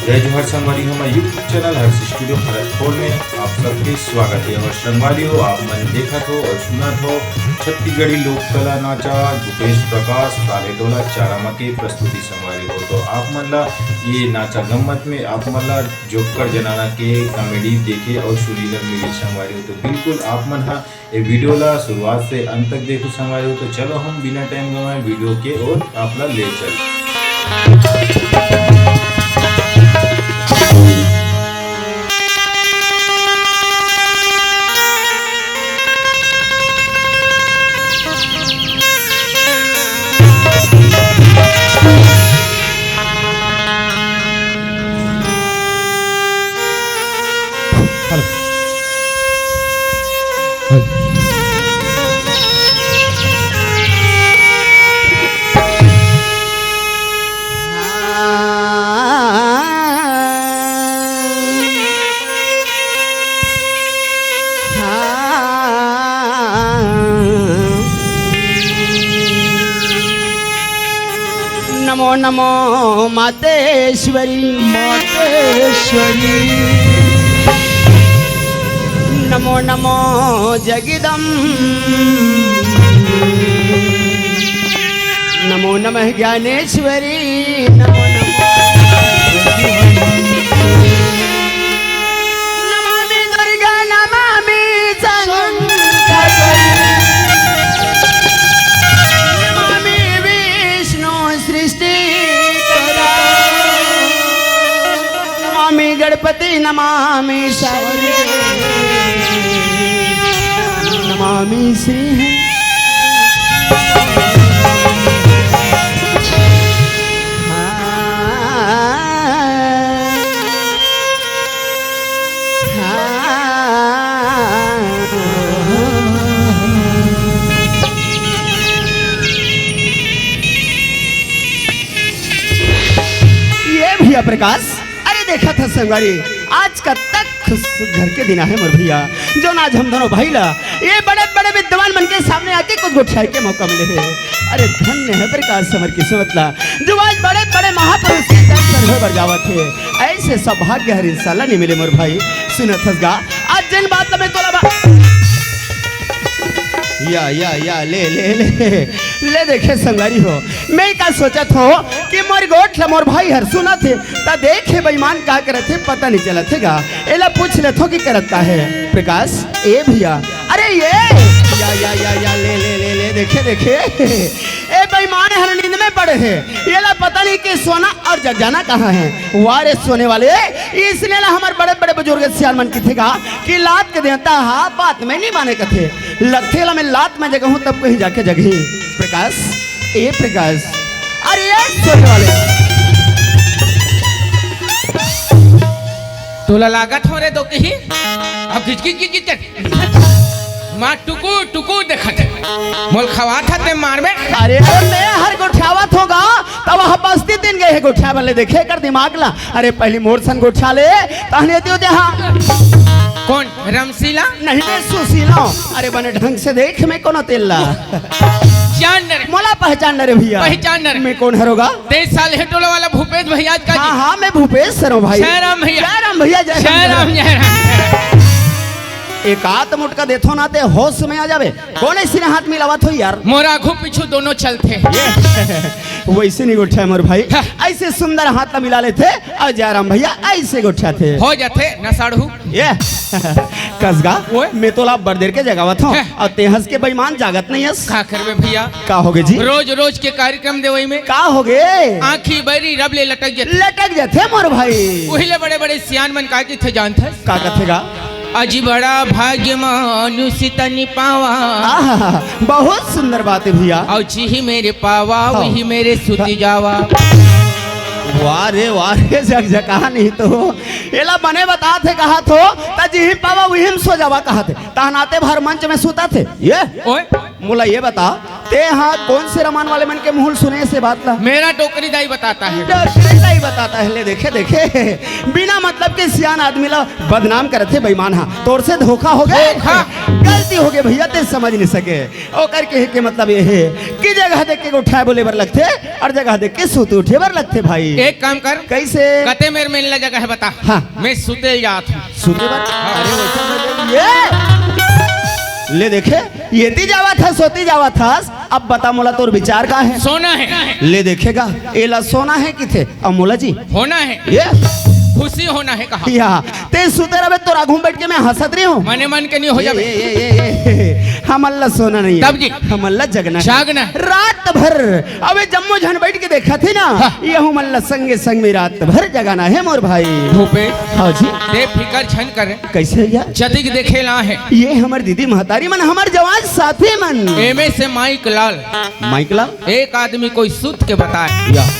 जय जोहर संगवारी हमारे यूट्यूब चैनल हर्ष स्टूडियो भरतपुर में आप सबके स्वागत है। और संगवारी हो आप मन देखा हो और सुना हो छत्तीसगढ़ी लोक कला नाचा भूपेश प्रकाश काले डोला चारामा के प्रस्तुति संगवारी हो। तो आप मन ला ये नाचा गम्मत में आप मन ला जोकर जनाना के कॉमेडी देखे और सुनी ला मिली संगवारी हो। तो बिल्कुल आप मन हा ये वीडियो ला शुरुआत से अंत तक देखो संगवारी हो। तो चलो हम बिना टाइम गवाए वीडियो के ओर आप ला ले चल। नमो नमो मातेश्वरी मातेश्वरी नमो नमो जगदम नमो नमः ज्ञानेश्वरी नमो नमामि दुर्गा नमामि संकटहरी नमामि विष्णु सृष्टि नमामि गणपति नमामि शौर्य नमामि श्री प्रकाश। अरे देखा था संगवारी आज का तक घर के दिन है मोर भैया जो आज हम दोनों भाई ला ये बड़े बड़े विद्वान मन के सामने आके कुछ गुठाई के मौका मिले है। अरे धन्य है प्रकाश समर की समतला जो आज बड़े बड़े महापुरुष के दर्शन हो बरजावत है। ऐसे सौभाग्य हर इंशाल्लाह नहीं मिले मोर भाई। सुनत हसगा आज जिन बात में तोला या ले देखे संगवारी हो मैं का सोचत हो कि मोर गोठ ला मोर भाई हर सुना थे ता देखे बेईमान का करत थे पता नहीं चला थे गा एला पूछ ले थो कि करता है प्रकाश ए भैया। अरे ये या ले देखे ए बेईमान हर नींद में पड़े है एला पता नहीं कि सोना और जग जाना कहाँ है। वारे सोने वाले इसलिए हमारे बड़े बड़े बुजुर्ग सियार मन की थे गा कि लात के देता हा बात में नहीं माने कथे लगथे ला मैं लात में जगह हूँ तब कहीं जाके जगही प्रकाश ए प्रकाश। अरे ये सोने वाले तोला लागत हो रे दो कही अब किचकिच मां टुकु देखत मोल खवात हते मारबे। अरे मैं हर गोठावत होगा तब वह बस्ती दिन गए है गोठा वाले देखे कर दिमाग ला। अरे पहली मोर सन गोठा ले तहने दियो दे हां कौन रमशीला नहीं दे सुशीला। अरे बने ढंग से देख मैं कौन तेला जान रे मोला पहचान रे भैया पहचान रे मैं कौन हरोगा 23 साल हेटोला वाला भूपेश भैया का। हां मैं भूपेश सर हूं भाई। जय राम भैया जय राम भैया जय राम। एक हाथ मुटका देथो ना ते होश में आ जावे कौन ऐसी ने हाथ मिलावत हो यार मोरा घु पीछू दोनों चलते वैसे नहीं गोठा मोर भाई ऐसे सुंदर हाथ मिला लेते और जयराम भैया ऐसे गोठा थे हो जाते नसाड़ू ये कसगा मैं तो ला बरदेर के जगावत हूं और तेहस के बेईमान जागत नहीं है का करबे भैया का होगे जी रोज के कार्यक्रम देवई में का होगे आंखी बरी रबले लटक जाते मोर भाई वहिले बड़े बड़े सियान मन का थे जानते का कथेगा अजी बड़ा भाग्य मनुष्य तनि पावा बहुत सुंदर बात है भैया और जी मेरे पावा वही मेरे सुती जावा। वारे जग जगह नहीं तो एला बने बता थे कहा तो जी पावा वही सो जावा कहा थे तहनाते भर मंच में सुता थे ये ओए मोला ये बता ते हाँ कौन से रमान वाले मन के मुहल सुने से बात ला मेरा टोकरी दाई बताता है। नहीं बताता है ले देखे देखे बिना मतलब के सियान आदमी ला बदनाम करते बेईमान हाँ तोर से धोखा हो गया धोखा। गलती हो गई भैया ते समझ नहीं सके ओ करके के मतलब ये है कि जगह देख के उठाए बोले बर लगते और जगह देख के सूते उठे बर लगते भाई। एक काम कर कैसे कते मेरे मिलने जगह है बता। हाँ। मैं सुते जात हूँ। सूते बर अरे वैसा ये ले देखे येती जावा था सोती जावा था अब बता मोला तोर विचार का है। सोना है ले देखेगा एला सोना है कि थे अब मोला जी होना है ये खुशी होना है कहा या ते सुते रहे तो राघू बैठ के मैं हंसत रही हूँ मने मन के नहीं हो जावे। हमल्ला सोना नहीं तब जी हमल्ला जगना है। जागना रात भर अबे जम्मू झन बैठ के देखा थी ना ये हमल्ला संगे संग में रात भर जगाना है मोर भाई। भूपेश हाँ जी दे फिकर छन करे कैसे यार जदिक देखे ला है ये हमार दीदी महतारी मन हमार जवान साथी मन एमे से माइक लाल माइकला एक आदमी कोई सुत के बताए या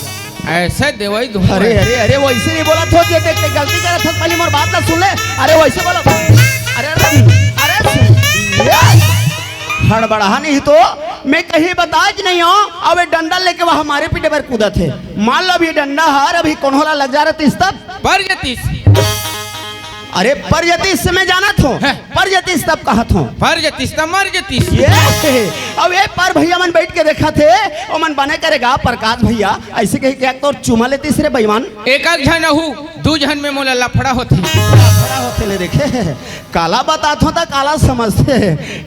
ऐसे देवई दूं अरे अरे अरे वो ऐसे नहीं बोला था देख के गलती कर था पहले मोर बात ना सुन ले अरे वो ऐसे बोला अरे अरे हड़बड़ा नहीं तो मैं कहीं बता नहीं हूँ अब ये डंडा लेके वह हमारे पीछे पर कूदा थे मान लो अभी डंडा हार अभी कौनहोला लग जा रहा था पर जतीस अरे पर जतीस से मैं जाना था पर जतीस तब कहा था पर जतीस तो मर जतीस ये अब ये पर भैया मन बैठ के देखा थे ओ मन बने करेगा प्रकाश भैया ऐसे कही क्या तो चुमा लेती रे बेईमान एक जन हूँ दू जन में मोला लफड़ा होती होते ले देखे काला बताता तो काला समझते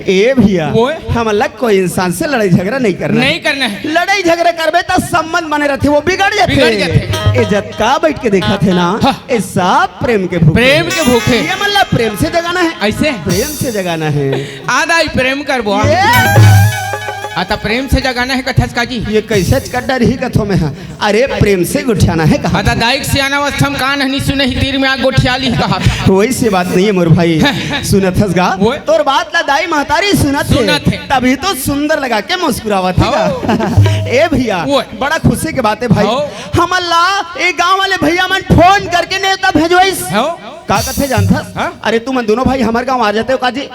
ए भैया वो हम अलग कोई इंसान से लड़ाई झगड़ा नहीं करना नहीं करना है लड़ाई झगड़ा करबे तो संबंध बने रहते वो बिगड़ बिगड़ जाते। इज्जत का बैठ के देखा थे ना हाँ। ये सब प्रेम के भूखे प्रेम के भूखे ये मतलब प्रेम से जगाना है ऐसे प्रेम से जगाना है आधा ही प्रेम करबो ये आता प्रेम से जगाना है कथस काजी ये कैसे कड्डा रही कथों में है अरे प्रेम से गुठियाना है कहा आता दाइक सियाना अवस्था में कान हनी सुने ही तीर में आग गोठियाली कहा वही से बात नहीं है मोर भाई सुनत हस गा वो? तोर बात ला दाई महतारी सुनत सुनत है है। तभी तो सुंदर लगा के मुस्कुरावत है ए भैया वो? बड़ा खुशी के बात है भाई हो? हम अल्लाह ए गांव वाले भैया मन फोन करके नेता भेजवाइस हो का कथे जानता हाँ? अरे तुम दोनों भाई हमारे गांव आ जाते हो काजी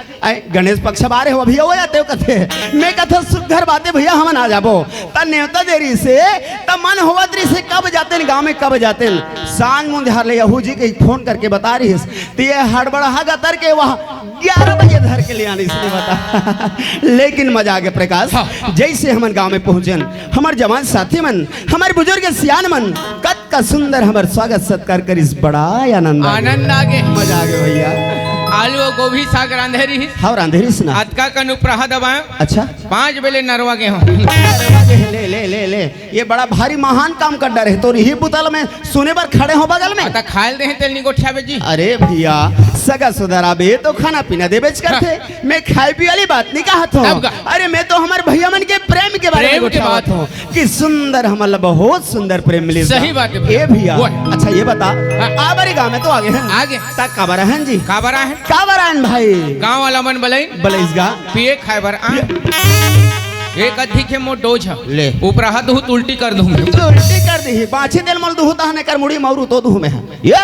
गणेश पक्ष आ रहे हो अभी हो जाते हो कथे मैं कथे सुघर बातें भैया हम आ जाबो त नेवता देरी से त मन होवत रही से कब जाते हैं गांव में कब जाते हैं सांझ मुंधार ले यहू जी के फोन करके बता रही तो ये हड़बड़ा गतर के वहाँ 11 बजे धर के ले आने इसलिए बता लेकिन मजा आ गया प्रकाश जैसे हम गांव में पहुंचन हमारे जवान साथी मन हमारे बुजुर्ग सियान मन कत का सुंदर हमारे स्वागत सत्कार कर इस बड़ा आनंद आगे मजा आ गया भैया आलू और गोभी साग रांधेरी हाँ अंधेरी सुना अतका कनु प्रहा दबाए अच्छा 5 बेले नरवा के हो ले ले ले ले ये बड़ा भारी महान काम कर डा रहे तो ही बुतल में सुने पर खड़े हो बगल में आता खायल दे तेल नी गोठिया बेजी अरे भैया सगा सुधारा बे तो खाना पीना दे बेच करते मैं खाए पी वाली बात नहीं कहा तब था का? अरे मैं तो हमारे भैया मन के प्रेम के बारे में प्रेम के बात हो कि सुंदर हमारा बहुत सुंदर प्रेम मिले सही बात है ए भैया वो? अच्छा ये बता हाँ। आबारी गाँव में तो आगे हैं आगे तक काबरा हैं जी काबरा है काबरा हैं भाई गांव वाला मन बलई बलेसगा पिए खाए बर आ एक अधिक है मो डोज ले। ऊपर हाथ दूँ तो उल्टी कर दूँ उल्टी कर दी पाछे दिल मल दूँ ताहने कर मुड़ी मौरू तो दूँ में है ये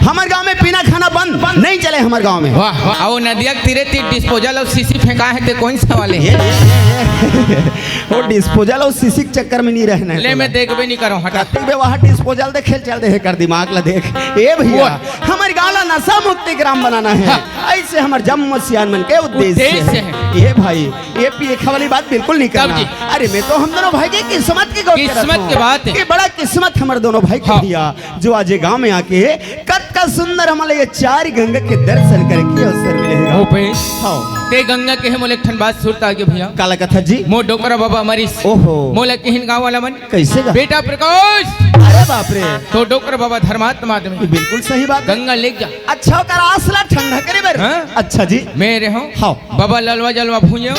हमारे गांव में पीना खाना बंद नहीं चले हमारे गांव में वाह वाह और नदिया के तीरे तीर डिस्पोजल और सीसी फेंका है ते कौन सा वाले ये वो डिस्पोजल और सीसी के चक्कर में नहीं रहना ले मैं देखबे नहीं करो हटा कहते बे वहाँ डिस्पोजल दे खेल चल दे कर दिमाग ला देख ए भैया हमारे गांव ला नशा मुक्ति ग्राम बनाना है ऐसे हमारे जम्मू सियान मन के उद्देश्य है ये भाई ये पिए वाली बात बिल्कुल नहीं करना जी। अरे मैं तो हम दोनों भाई की किस्मत की किस्मत की बात है। ये बड़ा किस्मत हमारे दोनों भाई की भैया जो आज गांव में आके कत का सुंदर हमारे ये 4 गंगा के दर्शन करके अवसर मिलेगा भूपेश हाँ ते गंगा के मोले ठन बात सुरता के भैया काला कथा जी मो डोकरा बाबा मरीस ओहो मोले किहिन गांव वाला मन कैसे गा? बेटा प्रकाश अरे बाप रे तो डोकरा बाबा धर्मात्मा आदमी ये बिल्कुल सही बात है। गंगा ले जा अच्छा कर आसला ठंडा करे बर हाँ? अच्छा जी मेरे हो हाँ। बाबा ललवा जलवा भूंजो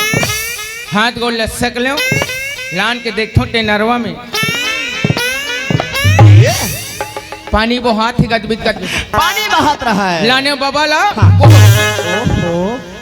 हाथ गोल लसक लो लान के देखो ते नरवा में ये पानी वो हाथ ही गदबिद गदबिद पानी बहात रहा है लाने बाबा ला ओहो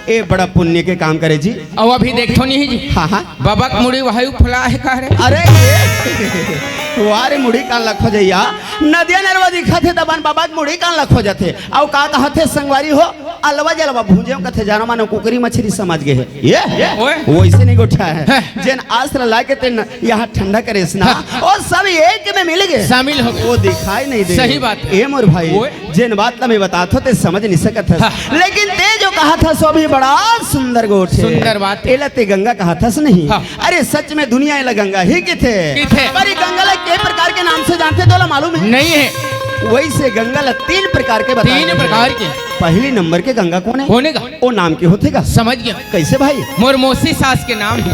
ए बड़ा पुण्य के काम करे जी अब अभी देखो नहीं जी हाँ हाँ बाबा के मुड़ी वहायु फला है कह रहे अरे ये वारे मुड़ी कान लखो जइया नदिया नरवा दिखा थे दबन बाबा के मुड़ी कान लखो जाते और का कहते संगवारी हो अलवा जलवा भूंजे कथे जानो मानो कुकरी मछली समझ गए है ये ओए। वैसे नहीं गोठा है है। जेन आश्र ला के तेन यहाँ ठंडा करे स्ना और सब एक में मिल गए शामिल हो गए। वो दिखाई नहीं दे सही बात है। ए मोर भाई ओए। जेन बात ला मैं बतातो ते समझ नहीं सकत है हाँ। लेकिन ते जो कहा था सो भी बड़ा सुंदर गोठ है सुंदर बात है। एला ते गंगा कहा था नहीं हाँ। अरे सच में दुनिया एला गंगा ही की थे किथे? पर ये गंगा ला के प्रकार के नाम से जानते तो ला मालूम है नहीं है, वैसे गंगा ला 3 प्रकार के बताए 3 गए हैं। प्रकार के पहली नंबर के गंगा कौन है होने का वो नाम के होते का समझ गया। कैसे भाई मोर मौसी सास के नाम है।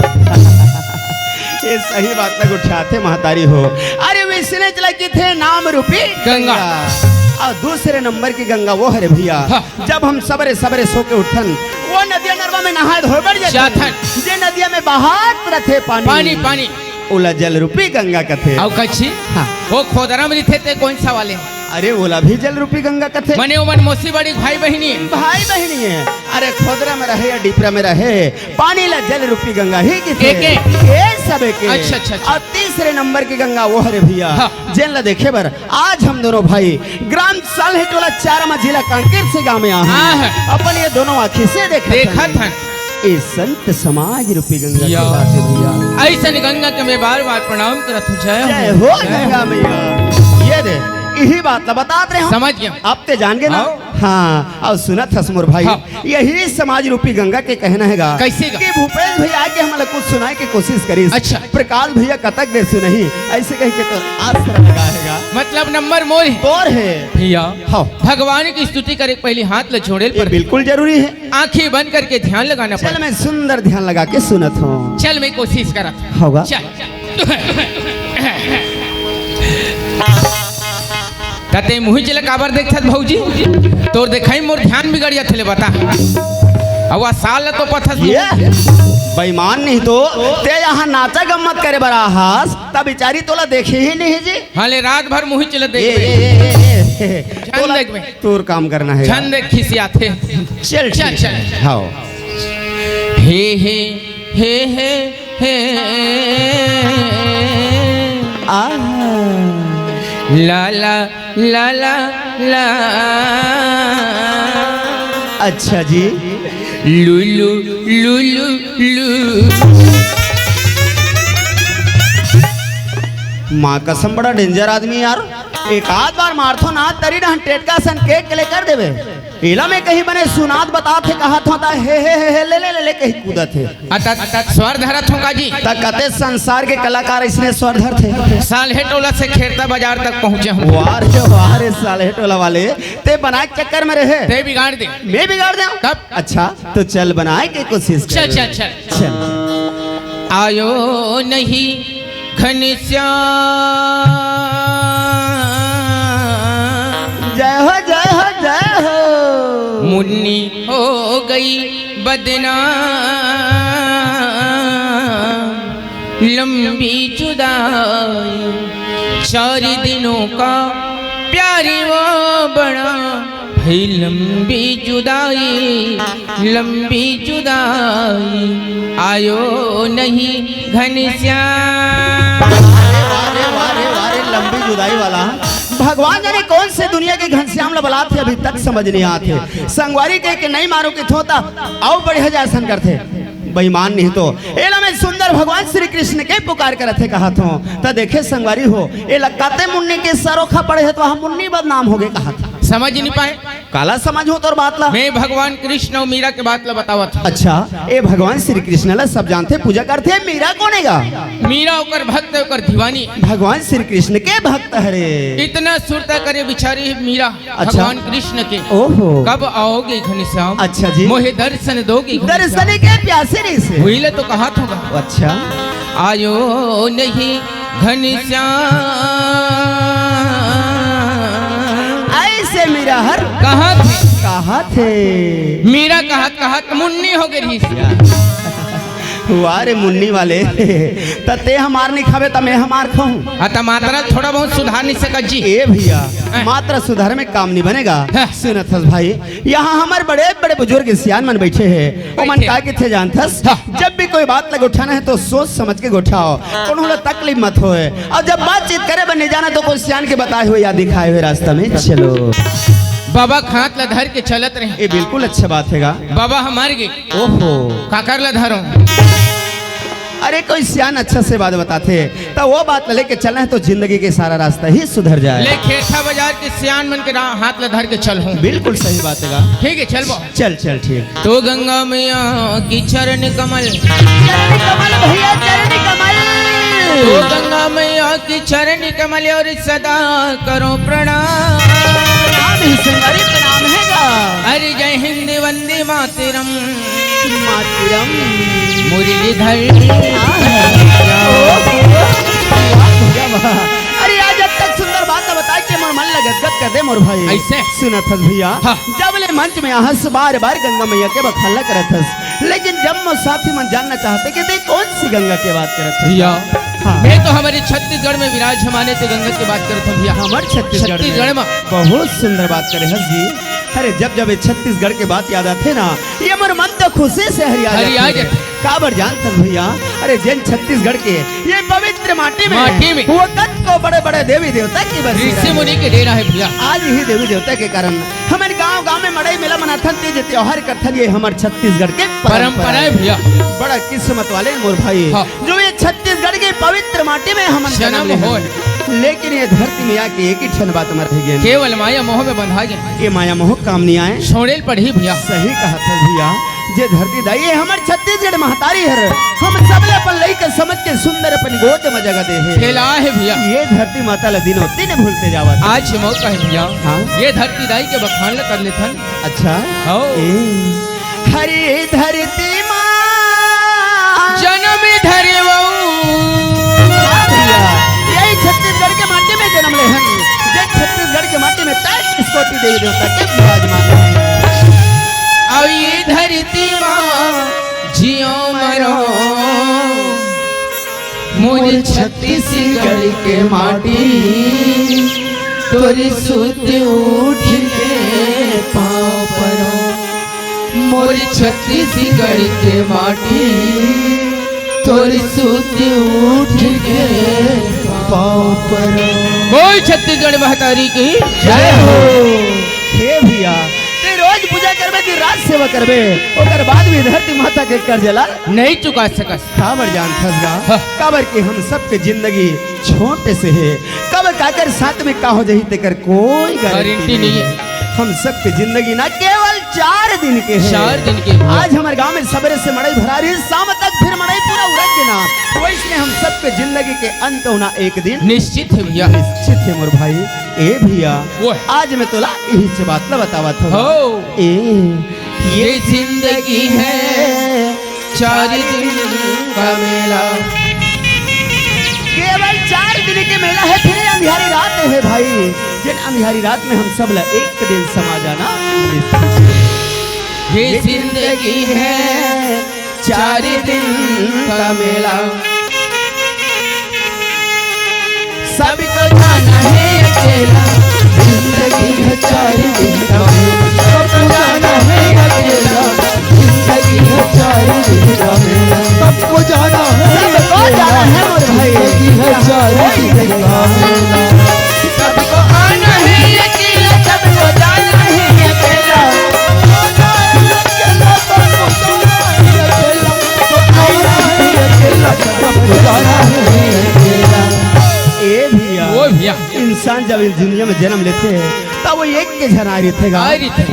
ये सही बात तक उठाते महतारी हो अरे वैसने चला कि थे नाम रूपी गंगा। और दूसरे नंबर की गंगा वो है रे भैया हाँ। जब हम सबरे सबरे सो के उठन वो नदिया नरवा में नहाए धोए बढ़ जाथन। जे नदिया में बहात रथे पानी पानी पानी ओला जल रूपी गंगा कथे और कच्छी हाँ। वो खोदरा में थे ते कौन सा वाले अरे ओला भी जल रूपी गंगा कथे मने उमन मौसी बड़ी भाई बहनी भाई बहनी है अरे खोदरा में रहे या डिपरा में रहे पानी ला जल रूपी गंगा ही की थे एक सब के अच्छा, अच्छा, अच्छा। और तीसरे नंबर की गंगा वो हरे भैया हाँ। जेल ला देखे बर आज हम दोनों भाई ग्राम सालहेटोला 4 जिला कांकेर से गांव में आए हाँ हैं है। अपन ये दोनों आंखें से देखा था ए संत समाज रूपी गंगा की या। बात है भैया ऐसा गंगा के मैं बार बार प्रणाम करत हूँ। जय हो गंगा मैया ये दे यही बात ला बताते रहे हम समझ गया। आप ते जान गए ना आओ। हाँ और सुनत हसमुर भाई हाँ। यही समाज रूपी गंगा के कहना हैगा कैसे गा? कि भूपेश भैया आके हमारे कुछ सुनाए की कोशिश करी अच्छा। प्रकाश भैया कतक दे सुनही ऐसे कह के तो आसरा लगाएगा मतलब नंबर मोर है और है भैया। हाँ भगवान की स्तुति करे पहले हाथ ल छोड़े ये बिल्कुल जरूरी है आंखें बंद करके ध्यान लगाना चल पड़े। मैं सुंदर ध्यान लगा के सुनत हूँ चल मैं कोशिश करा होगा चल कते मुही चले काबर देखत भौजी तोर देखाई मोर ध्यान बिगड़ जात ले बता अब साल तो पथस ये बेईमान नहीं तो ते यहाँ नाचा गम्मत करे बड़ा हास तब बेचारी तोला देखे ही नहीं जी हाले रात भर मुही चले ए, देख ए, ए, ए, ए, छन तोला देख में। तोर काम करना है छन देख खिसियाते चल चल, ठीक चल। है। हाँ हे हे हे हे आ ला ला ला ला ला अच्छा जी लुलु लुलु लु माँ कसम बड़ा डेंजर आदमी यार एक आध बार मारथो ना तरी ना टेटका सन केक के ले कर देवे इला में कहीं बने सुनात बता थे कहा था हे ले कहीं कूदा थे अतत स्वर धरत हूँ काजी कते संसार के कलाकार इसने स्वरधर थे साल हेटोला से खेरता बाजार तक पहुँचे हूँ वाह रे साले टोला वाले ते बनाए के चक्कर में रहे ते बिगाड़ दे मैं बिगाड़ दे तब? अच्छा तो चल बनाए के कोशिश कर चल चल चल चल आयो नहीं घनश्याम जय हो जय हो जय हो मुन्नी हो गई बदनाम लंबी जुदाई 4 दिनों का प्यारी वो बड़ा भाई लंबी जुदाई आयो नहीं घनश्याम वारे लंबी जुदाई वाला भगवान जाने कौन से दुनिया के घनश्याम लबला थे अभी तक समझ नहीं आते संगवारी कह के नहीं मारो के थोता आओ बड़े हजार करते बेईमान नहीं तो एला में सुंदर भगवान श्री कृष्ण के पुकार कर थे कहा तो त देखे संगवारी हो ए लगाते मुन्नी के सरोखा पड़े है तो हम मुन्नी बदनाम हो गए कहा था समझ नहीं पाए काला समझ हो तो बात ला मैं भगवान कृष्ण और मीरा के बात ला बतावा था अच्छा ए भगवान श्री कृष्ण ला सब जानते पूजा करते हैं मीरा कौन हैगा मीरा ओकर भक्त है, ओकर दीवानी भगवान श्री कृष्ण के भक्त हरे इतना सुरता करे बिचारी मीरा अच्छा। भगवान कृष्ण के ओहो कब आओगे घनश्याम अच्छा जी मोहे दर्शन दोगे दर्शन के प्यासे नहीं से हुई ले तो कहा था अच्छा आयो नहीं घनश्याम ऐसे मीरा हर कहा थे कहा थे मीरा कहा मुन्नी हो गई वारे मुन्नी वाले तते हमार नहीं खावे त मैं हमार खाऊं अतः मात्रा थोड़ा बहुत सुधार नहीं सका जी ए भैया मात्र सुधार में काम नहीं बनेगा हाँ। सुनत हस भाई यहाँ हमारे बड़े बड़े बुजुर्ग सियान मन बैठे हैं वो मन बैठे। का के थे जानथस हाँ। जब भी कोई बात लग उठाना है तो सोच समझ के उठाओ उन्होंने तकलीफ मत होए और जब बातचीत करे बने जाना तो कोई सियान के बताए हुए या दिखाए हुए रास्ता में चलो बाबा खात ला धर के चलत रहे। ये बिल्कुल अच्छा बात हैगा। बाबा हमार गए ओहो, काकर ला धरो। अरे कोई सियान अच्छा से बात बताते तो वो बात लेके चलना है तो जिंदगी के सारा रास्ता ही सुधर जाए। ले खेता बाजार के सियान मन के हाथ ला धर के चल हूँ। बिल्कुल सही बात हैगा। ठीक है चल बो। चल चल ठीक। तो गंगा मैया की चरण कमल, कमल भैया चरण कमल, तो गंगा मैया की चरण कमल और सदा करो प्रणाम। नाम ही सिंगारी प्रणाम हैगा। अरे जय हिंद वंदे मातरम, मातरम मुरलीधर। अरे आज जब तक सुंदर बात न बताए के मोर मन लगत गद कर दे मोर भाई। ऐसे? सुनत हस भैया। हाँ। जब ले मंच में आहस बार बार गंगा मैया के बखाला करत हस, लेकिन जब मो साथी मन जानना चाहते कि देख कौन सी गंगा के बात करत हस। भैया हाँ। मैं तो हमारे छत्तीसगढ़ में विराज हमारे ते गंगा की बात करता हूँ भैया। हमार छत्तीसगढ़ में बहुत सुंदर बात करे हस जी। अरे जब जब ये छत्तीसगढ़ के बात याद आते ना, ये मोर मन तो खुशी से हरिया जाते। काबर जानते भैया। अरे जन छत्तीसगढ़ के ये पवित्र माटी में वो कत को बड़े बड़े देवी देवता की बसी ऋषि मुनि के डेरा है भैया। आज ही देवी देवता के कारण हमारे गांव गांव में मड़ई मेला मनाथन ते त्योहार करथन। ये हमारे छत्तीसगढ़ के परंपरा है भैया। बड़ा किस्मत वाले मोर भाई। हाँ। जो ये छत्तीसगढ़ के पवित्र माटी में हम जन्म हो, लेकिन ये धरती में आके एक ही क्षण बात मर गई। केवल माया मोह में बंधा गए। ये माया मोह काम नहीं आए। छोड़ेल पढ़ी भैया। सही कहा था भैया। जे धरती दाई ये हमार छत्तीसगढ़ महतारी है। हम सबले अपन लई के समझ के सुंदर अपन गोद में जगह दे है। खेला है भैया। ये धरती माता ला दिनों दिन भूलते जावत। आज मौका है भैया। हाँ? ये धरती दाई के बखान ला कर लेथन। अच्छा हो। हरी धरती माँ जन्म धरे यही छत्तीसगढ़ के माटी में जन्म ले हन। जे छत्तीसगढ़ के माटी में 33 कोटि देवी देवता के विराजमान है। और ये धरती माँ जियो मरो मोर छत्तीसगढ़ के माटी, तोरी सुत उठ के पाँव परो। मोर छत्तीसगढ़ के माटी, तोरी सुत उठ के पाँव परो। बोल छत्तीसगढ़ महतारी की जय हो। हे भैया ते रोज पूजा करबे कि रात सेवा करबे, ओकर बाद भी धरती माता के कर जला नहीं चुका सकस। काबर जान फसगा। हाँ। काबर के हम सबके जिंदगी छोटे से है। कब काकर साथ में का हो जही तेकर कोई गारंटी नहीं है। हम सबके जिंदगी ना केवल 4 दिन के है। 4 दिन के। आज हमारे गांव में सवेरे से मड़ई भरा रही, शाम तक फिर मड़ई पूरा उड़क के ना। वैसे हम सबके जिंदगी के अंत होना एक दिन निश्चित है भैया। निश्चित है मोर भाई। ए भैया वो आज मैं तोला यही से बात ला बतावा था। हो। ये जिंदगी है 4 दिन का मेला। केवल 4 दिन के मेला है, फिर अंधियारी रात है भाई। जिन अंधियारी रात में हम सब ला एक दिन समा जाना। ये जिंदगी है 4 दिन का मेला। सबको जाना है अकेला, जिंदगी है 4 दिन का मेला। सबको जाना है अकेला, जिंदगी है 4 दिन का मेला। सबको जाना है मोर भाई। जिंदगी है 4 दिन का मेला। सबको आना है अकेला, सबको जाना है अकेला। सबको जाना है अकेला। ए भैया ओ भैया। इंसान जब इस दुनिया में जन्म लेते हैं तब वो एक के झन आ रही थे।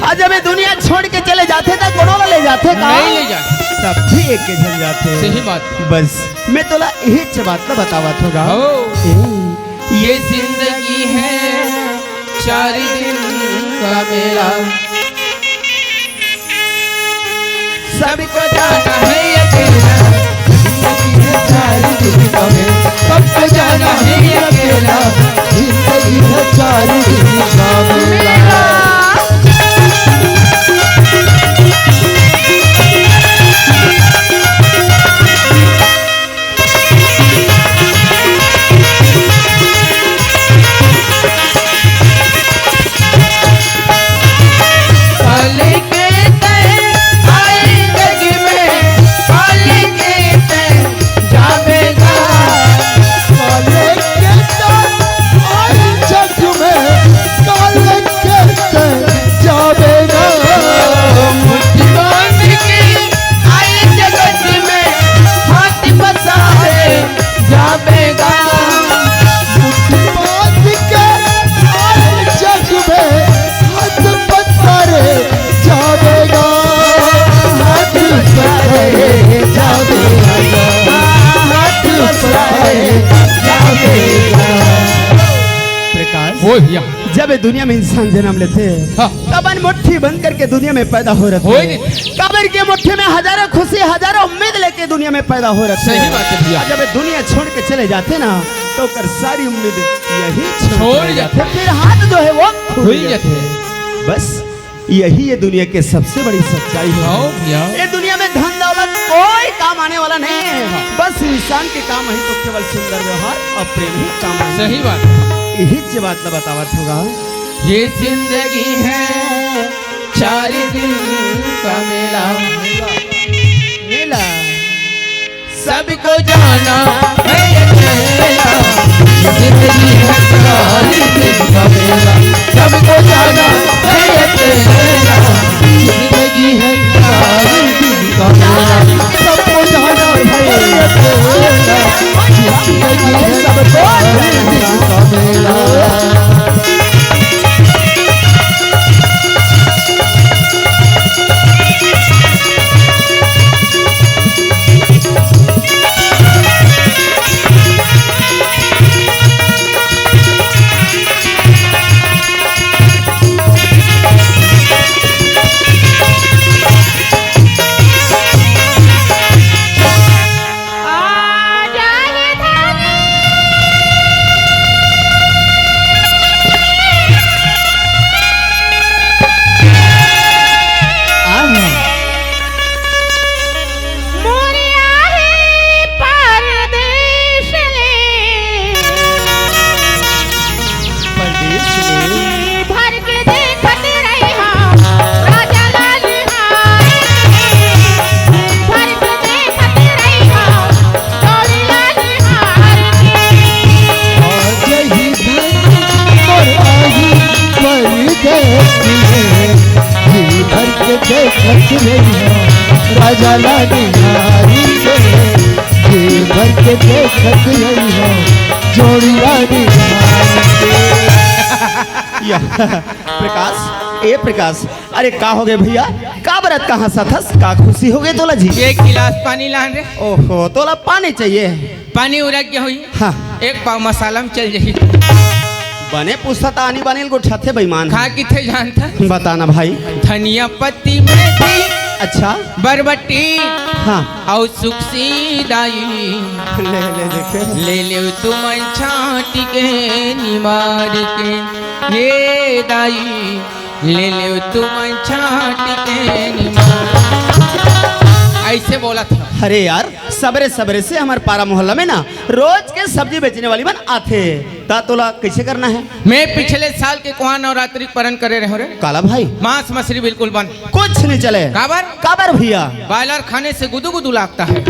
आज जब ये दुनिया छोड़ के चले जाते तब कोनो ले जाते का नहीं ले जा। तब भी एक के झन जाते। सही बात। बस मैं तोला यही बात तो बतावत होगा। ये जिंदगी है 4 दिन का मेला। सबको जाना है अकेला, जिंदगी है 4 दिन का मेला। सबको जाना है अकेला, जिंदगी है 4 दिन का मेला। वो भैया जब ये दुनिया में इंसान जन्म लेते हाँ। तब मुट्ठी बंद करके दुनिया में पैदा हो रहे हो थे। कब्र की मुट्ठी में हजारों खुशी हजारों उम्मीद लेके दुनिया में पैदा हो रहे थे। सही बात है भैया। और जब ये दुनिया छोड़ के चले जाते ना तो कर सारी उम्मीद यही छोड़ छोड़ जाते, फिर हाथ जो है वो खुल खुल जाते जाते हैं। बस यही ये दुनिया के सबसे बड़ी सच्चाई हाँ है। भैया ये दुनिया में धन दौलत कोई काम आने वाला नहीं है। बस इंसान के काम ही तो केवल सुंदर व्यवहार और प्रेम ही काम है। सही बात है। यही जो बात ना बतावत होगा। ये जिंदगी है 4 दिन का मेला, मेला सबको जाना है ये मेला। जिंदगी है 4 दिन का मेला, सबको जाना है ये मेला। जिंदगी है 4 दिन का मेला, सबको जाना है ये मेला। जिंदगी है सबको 4 दिन का मेला। राजा लाडी हारी के जी भर के देखत रही हो जोड़ी रानी प्रकाश ए प्रकाश, अरे का हो गए भैया? का बरत कहाँ सा थस? का खुशी हो गई तोला जी? 1 गिलास पानी लान रे। ओहो तोला पानी चाहिए? पानी उड़क गया हुई। हाँ 1 पाव मसाला में चल जाही। बने पूछता तानी बनेल गोठा थे बेईमान। खा किथे जानता? बताना भाई। धनिया पत्ती मेथी अच्छा बरबट्टी हाँ और सुखसी दाई ले ले देखे ले ले तुम छाटी के निमार के ये दाई ले ले तुम छाटी के निमार। ऐसे बोला था। अरे यार सबरे सबरे से हमारे पारा मोहल्ला में ना रोज के सब्जी बेचने वाली बन आते ता तोला कैसे करना है? मैं पिछले साल के कुआं नवरात्रि परन करे रहे रे। काला भाई मांस मछली बिल्कुल बंद, कुछ नहीं चले। काबर काबर भैया? बॉयलर खाने से गुदू गुदू लगता है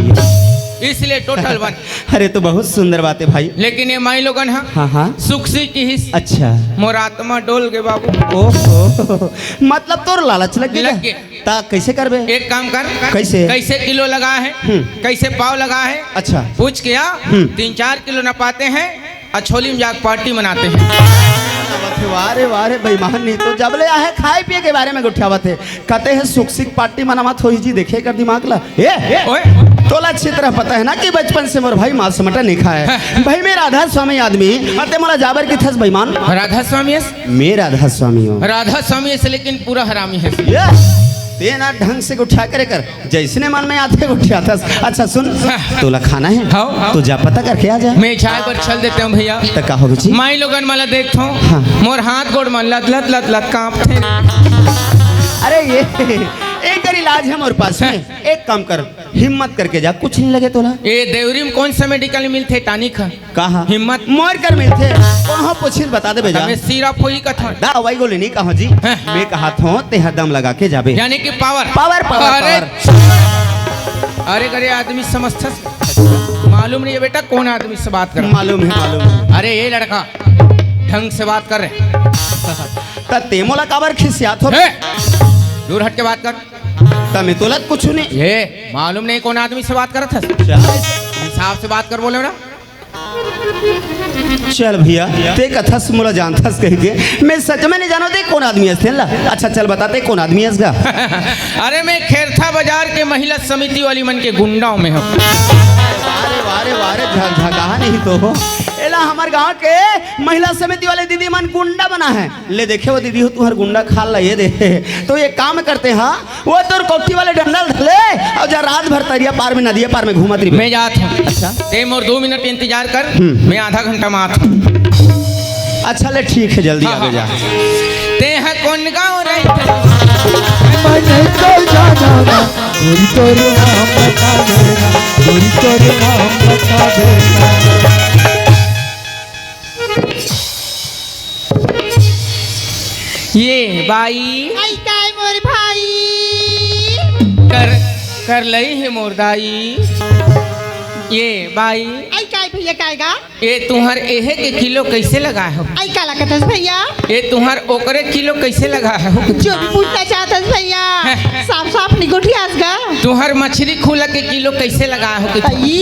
इसलिए टोटल बंद। अरे तो बहुत सुंदर बात है भाई। लेकिन ये माई लोगन है हाँ हाँ सुखसी की हिस्स अच्छा मोर आत्मा डोल गए बाबू। ओहो मतलब तोर लालच लग लग गया गया। ता कैसे करबे? एक काम कर कैसे? कैसे किलो लगा है कैसे पाव लगा है अच्छा पूछ के आ 3-4 किलो न पाते हैं अछोली में जाकर पार्टी मनाते हैं। वारे वारे बेईमान नहीं तो जब ले आए खाए पिए के बारे में गुठियावत है कहते हैं सुख सिख पार्टी मनावत हो जी देखे कर दिमाग ला ए ओए तोला अच्छी तरह पता है ना कि बचपन से मोर भाई मांस मटन नहीं खाया भाई मैं राधा स्वामी आदमी अते मोला जाबर की थस बेईमान। राधा स्वामी है मैं राधा स्वामी हूँ। राधा स्वामी है लेकिन पूरा हरामी है। ते ना ढंग से गुठा करे कर जैसने मन में आते गुठिया था। अच्छा सुन तोला खाना है हाँ। तो जा पता करके आ जा। मैं चाय पर चल देते हूँ भैया। तो का हो जी माई लोगन मला देखता हूँ हाँ। मोर हाथ गोड़ मन लत लत लत लत कांपते। अरे ये एक इलाज है मोर पास में। एक काम कर हिम्मत करके जा कुछ नहीं लगे तोला। ये देवरी में कौन सा मेडिकल मिलते टानिक है कहा हिम्मत मोर कर मिलते कहाँ पूछित बता दे बेजा। हमें सिरप हुई कथा दवाई गोली नहीं कहा जी हाँ। मैं कहा था ते दम लगा के जाबे यानी कि पावर पावर पावर अरे पावर। अरे करे आदमी समझता मालूम नहीं है बेटा कौन आदमी से बात कर। मालूम है अरे ये लड़का ढंग से बात कर रहे ता ते मोला काबर खिसियात हो दूर हट के बात कर। ता मैं तोला कुछ नहीं ये मालूम नहीं कौन आदमी से बात कर था इंसाफ से बात कर बोले ना। चल भैया ते कथा से मोला जानथस कह के मैं सच में नहीं जानो दे कौन आदमी है ला। अच्छा चल बताते कौन आदमी है इसका। अरे मैं खेरथा बाजार के महिला समिति वाली मन के गुंडाओं में हूँ। वारे वारे वारे झगहा नहीं तो हो एला हमार गांव के महिला समिति वाले दीदी मन गुंडा बना है। ले देखे वो दीदी हो तुम्हार गुंडा खा ला ये दे। तो ये काम करते हैं वो तोर कोठी वाले डंडल धले और जा रात भर तरिया पार में नदिया पार में घूमत रही। मैं जात हूँ। अच्छा ते मोर 2 मिनट इंतजार कर, मैं आधा घंटा में आता हूँ। अच्छा ले ठीक है जल्दी हाँ, आगे जा। ते है कौन गाँव रही मैंने तो जाना ना गोरी तोरे नाम बता देना, गोरी तोरे नाम बता देना। ये बाई आई काय मोर भाई कर लई है मोर दाई। ये बाई आई काय भैया काय गा ये तुहर एहे के किलो कैसे लगा हो? आई काला कतस भैया ये तुहर ओकरे किलो कैसे लगा हो? जो भी पूछना चाहतस भैया साफ साफ निगुठियास गा तुहर मछली खुला के किलो कैसे लगा हो? आई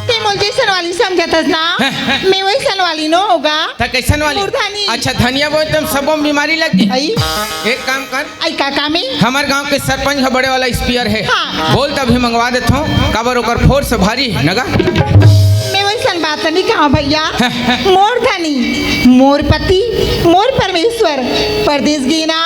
ते मोल जैसन वाली समझतस ना मैं वही सन वाली नो होगा था कैसन वाली? मुर्धानी। अच्छा धनिया बोल तुम सबों बीमारी लग गई। आई एक काम कर, आई काका में हमारे गांव के सरपंच का बड़े वाला स्पीयर है, हाँ। बोल तभी मंगवा देता हूँ। काबर ओकर फोर्स भारी नगा। मैं वही सन बात नहीं कहा भैया मोर धनी मोर पति मोर परमेश्वर परदेश गीना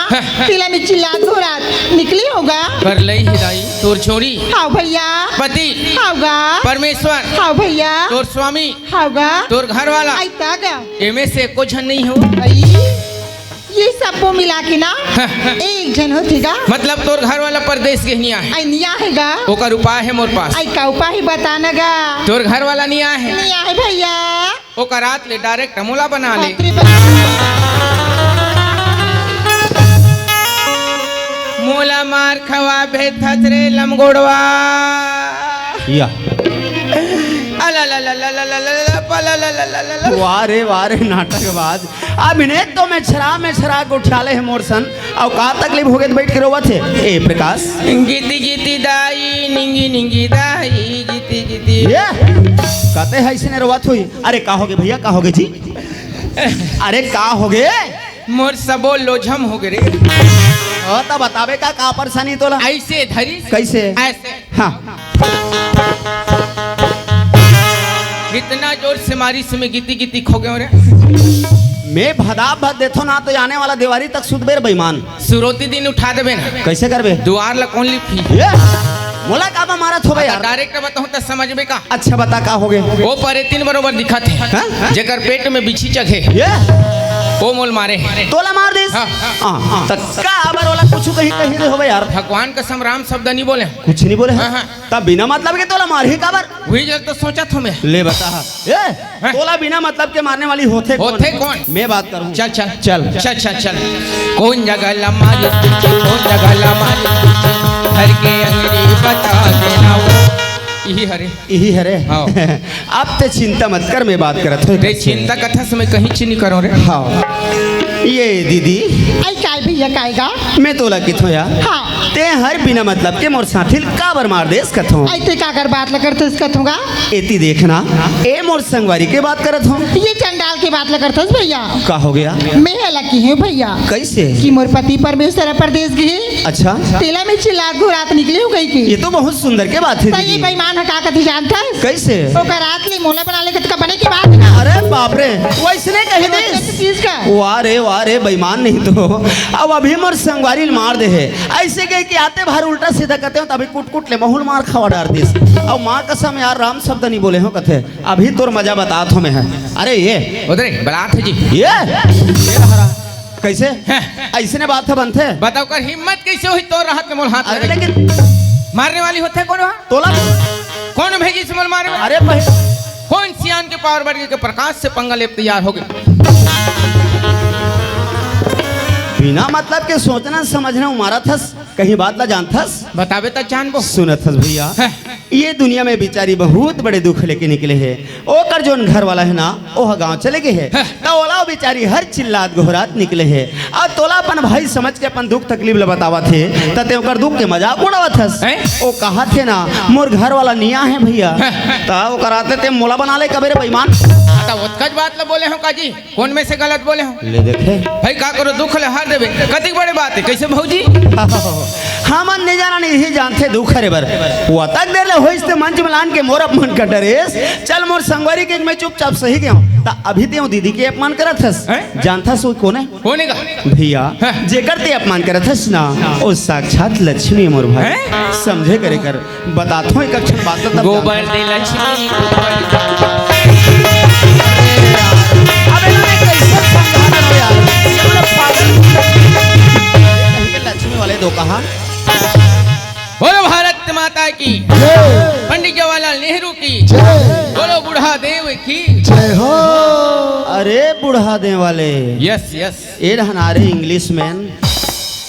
तिला में चिल्ला रात निकली होगा कर लई हिदाई तोर छोरी हाँ भैया पति होगा परमेश्वर हाँ भैया तोर स्वामी होगा तोर घर वाला आई तागा एमे से एको झन नहीं हो। आई ये सब वो मिला के ना एक जन होतीगा मतलब तोर घर वाला परदेश के निया है, आई निया हैगा ओकर उपाय है मोर पास। आई का उपाय बताना गा तोर घर वाला निया है, निया है भैया ओकर रात ले डायरेक्ट अमोला बना ले। बाप रे मोला मार खवा भे थथरे लमगोड़वा या अला ला ला ला ला ला ला ला ला ला ला ला ला। वारे नाटकबाज अब इन्हें तो मैं छरा को उठाले है मोर सन और का तकलीफ हो गए बैठ के रोवा थे। ए प्रकाश गीती गीती दाई निंगी निंगी दाई गीती गीती। ये कहते हैं इसने रोवत हुई। अरे का होगे भैया का होगे जी? अरे का होगे? मोर सबो लोझम हो गए रे। तो बतावे का परेशानी तोला? ऐसे धरी कैसे? ऐसे हाँ इतना जोर से मारी से मैं गीती गीती खो गए रे। मैं भदा भद देथो ना तो आने वाला दिवाली तक सुधबेर बेईमान। शुरुआती दिन उठा देबे ना कैसे करबे? दुआर ला कौन लिखी ये मोला का मारा थोबे यार। डायरेक्ट बताऊं तो समझबे का। अच्छा बता का होगे? वो परे 3 बरोबर दिखत है हाँ? जेकर पेट में बिछी चघे ये वो मोल मारे तोला मार दिस। हाँ, हां तक का अबर वाला कुछ कहीं कहीं दे होबे यार। भगवान कसम राम शब्द नहीं बोले कुछ नहीं बोले हाँ, हाँ। तब बिना मतलब के तोला मार ही काबर? वही जब तो सोचा था मैं ले बता ए तोला बिना मतलब के मारने वाली होते कौन? मैं बात करूं। चल चल चल चल चल चल कौन जगह ला मारी कौन जगह ला मारी हर के अंगरी बता देना वो यही है रे। हाँ। अब ते चिंता मत कर मैं बात करत हूं। रे चिंता कथा से मैं कहीं चीनी करो रे। हाँ ये दीदी आई काय भैया काय गा मैं तोला किथो या हाँ ते हर बिना मतलब के मोर साथिल काबर मार देस कथो। आई ते का कर बात लगत इसका तुंगा एती देखना ए मोर संगवारी के बात करत हूं। ये चंडाल की बात लगत भैया का हो गया? मैं लकी हूँ भैया कैसे? कि मोर पति परमेश्वर परदेश गए अच्छा तेला में चिल्ला रात निकली हो गई की ये तो बहुत सुंदर के बात है सही दीदी। बेईमान है का कथी जानता है कैसे? ओकर रात ले मोला बना ले का बने की बात ना अरे बाप रे वैसने कहे देस चीज का वाह रे बेईमान नहीं तो अब अभी मोर संगवारी मार दे है ऐसे गए कि आते बाहर उल्टा सीधा कहते हो तभी कुट ले बहुल मार खवा डार दिस। अब माँ कसम यार राम शब्द नहीं बोले हो कथे अभी तोर मजा बता थो मैं है। अरे ये उधर बलात है जी ये कैसे ऐसे ने बात है बनते बताओ कर हिम्मत कैसे हुई तो राहत में मोल हाथ अरे लगे। लेकिन मारने वाली होते कौन वहाँ? तोला कौन भेजी से मोल मारे? अरे कौन सियान के पावर बढ़ के प्रकाश से पंगा ले तैयार हो गए। बिना मतलब के सोचना समझना उमारा थस कहीं बात ला जानथस बतावे तो जानबो सुनत हस भैया ये दुनिया में बेचारी बहुत बड़े दुख लेके निकले है। ओकर जोन घर वाला है ना ओह गांव चले गए है तो ओला बेचारी हर चिल्लात गोहरात निकले है और तोला अपन भाई समझ के अपन दुख तकलीफ ले बतावा थे तते ओकर दुख के मजाक उड़ावत हस। ओ कहा थे ना मोर घर वाला निया है भैया ता ओकर आते ते मोला बना ले कबेरे बेईमान। आता उत्कच बात ल बोले हो काजी कौन में से गलत बोले हो? ले देखे भाई का करो दुख ले हार देबे कति बड़े बात है कैसे भौजी? हम नहीं जाना नहीं जानते दुख रे बर वो तक देर ले होइस ते मंच में लान के मोर अपमान कटरेस चल मोर संगवारी के मैं चुपचाप सही गया ता अभी ते दीदी के अपमान करत हस हैं? जानता सो कौन है होने का भैया जेकर ते अपमान करत हस ना ओ साक्षात लक्ष्मी मोर भाई हैं? समझे करे कर बतात हो एक अक्षर बात तब गोबर दे लक्ष्मी अबे ना कैसे समझाना हो यार ये बड़ा पागल कहीं के लक्ष्मी वाले दो कहा बोलो भारत माता की पंडित जवाहरलाल नेहरू की बोलो बूढ़ा देव की जय हो। अरे बुढ़ा दे वाले यस यस ए रहनारे इंग्लिश मैन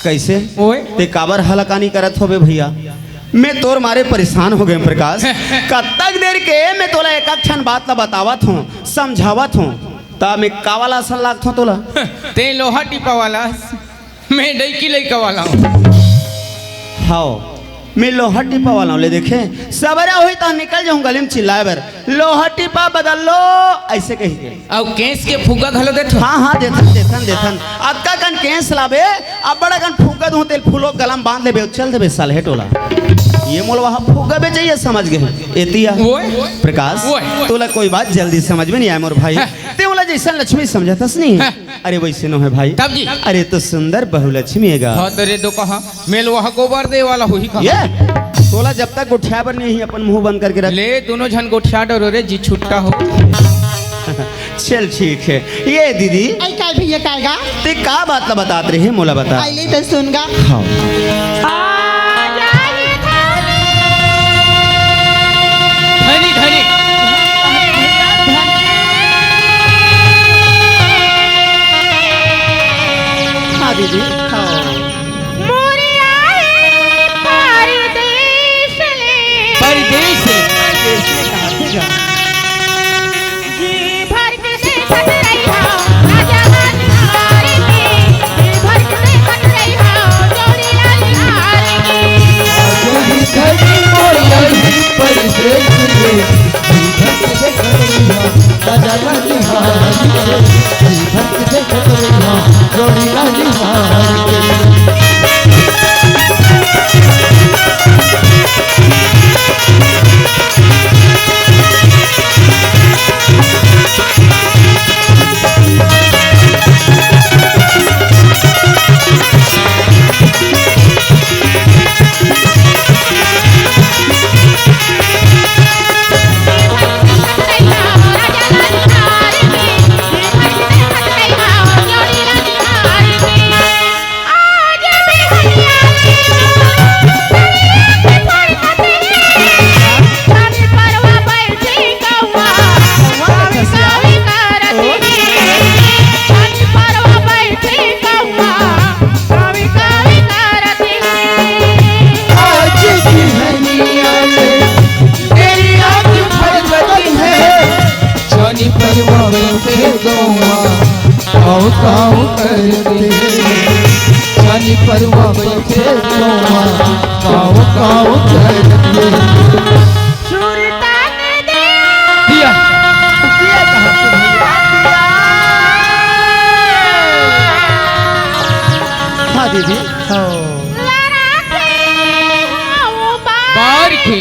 कैसे ओए ते काबर हलकानी करत होबे भैया मैं तोर मारे परेशान हो गए प्रकाश कब तक देर के मैं तोला एक क्षण बात ला बतावत हूँ समझावत हूँ ता मैं कावाला सन लागत हूँ तोला ते लोहा टिपा वाला मैं डईकी लइका वाला हूँ हाओ मैं लोहा टिपा वाला हूँ ले देखे सवेरा हुई तो निकल जाऊँ गली में चिल्लाए बर लोहा टिपा बदल लो ऐसे कही के अब केस के फुग्गा घलो देत हाँ हाँ देथन देथन देथन अक्का कन केस लाबे अब बड़ा कन फुग्गा दूं तेल फूलो गलम बांध लेबे चल देबे साले टोला ये मोल वहाँ फुग्गा बे चाहिए समझ गए एतिया ओए प्रकाश ओए। तोला कोई बात जल्दी समझ में नहीं आया मोर भाई ते वाला जैसा लक्ष्मी समझातस नहीं अरे वैसे नो है भाई तब जी अरे तो सुंदर बहु लक्ष्मी है हाँ तेरे दो कहा मैं लोहा गोबर दे वाला हुई कहा ये तोला जब तक उठा पर नहीं अपन मुंह बंद करके रख ले दोनों झन गोठिया डरो रे जी छुट्टा हो चल ठीक है ये दीदी आई काय भैया कायगा ते का बात ला बतात रहे मोला बता आई ले तो सुनगा हाँ धनी धनी हाँ दीदी हाँ परदेश परवा बैठे काव काव करते दिया हाँ दीदी हाँ बार के